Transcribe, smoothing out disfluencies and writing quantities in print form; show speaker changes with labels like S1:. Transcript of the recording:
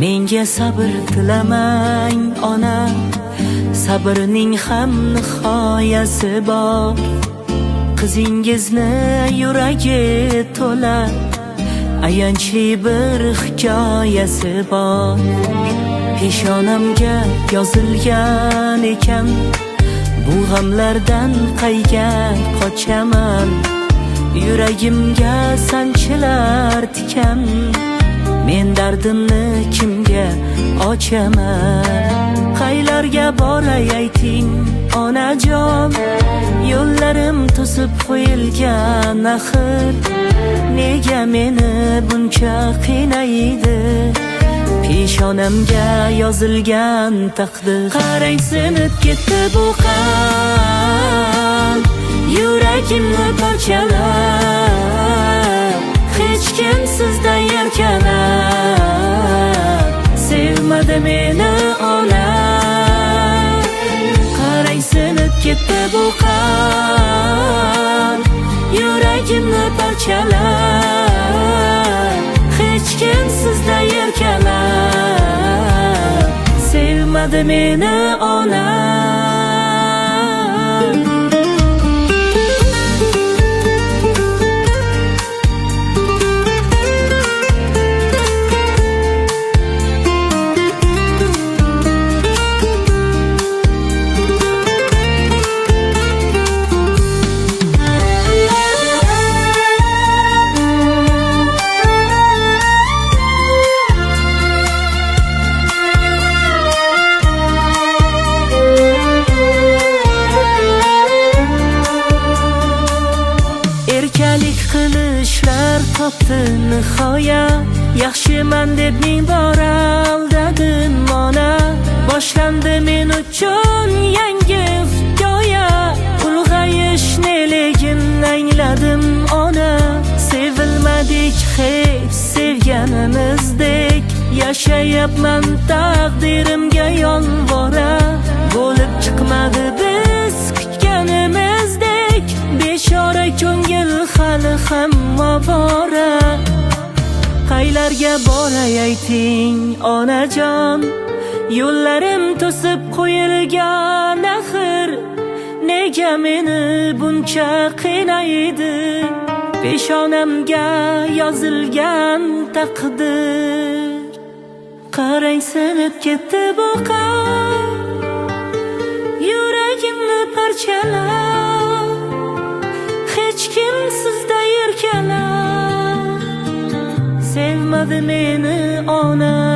S1: Menga sabr tilamang ona, sabrning ham nihoyasi bor. Qizingizni yuragi to'la, ayanchli bir hikoyasi bor. Peshonamga yozilgan ekan, bu g'amlardan qayga qochaman. Yuragimga sanchilar tikan, men dardimni kimga ochaman? Qaylarga boray ayting onajon, yo'llarim to'sib qo'yilgan axir. Nega meni buncha qiynaydi peshonamga yozilgan taqdir? Qarang, sinib ketdi bu qalb, yuragimni parchalab, hech kim sizdan erkalab sevmadi meni ona. Qarang, sinib ketdi bu qalb, yuragimni parchalab, hech kim sizdan erkalab sevmadi meni ona. Erkalik qilishlar topdi nihoya, yaxshiman deb ming bor aldadim ona. Boshlandi men uchun yangi hikoya, ulg'ayish neligin angladim ona. Sevilmadik hech sevganimizdek, yashayapman taqdirimga yolvora. Bo'lib chiqmadi biz kutganimizdek, bechora ko'ngil hali ham ovora. Qaylarga boray ayting onajon, yo'llarim to'sib qo'yilgan axir. Nega meni buncha qiynaydi peshonamga yozilgan taqdir? Qarang, sinib ketdi bu qalb, yuragimni parchalab, hech kim sizdan erkalab sevmadi meni ona.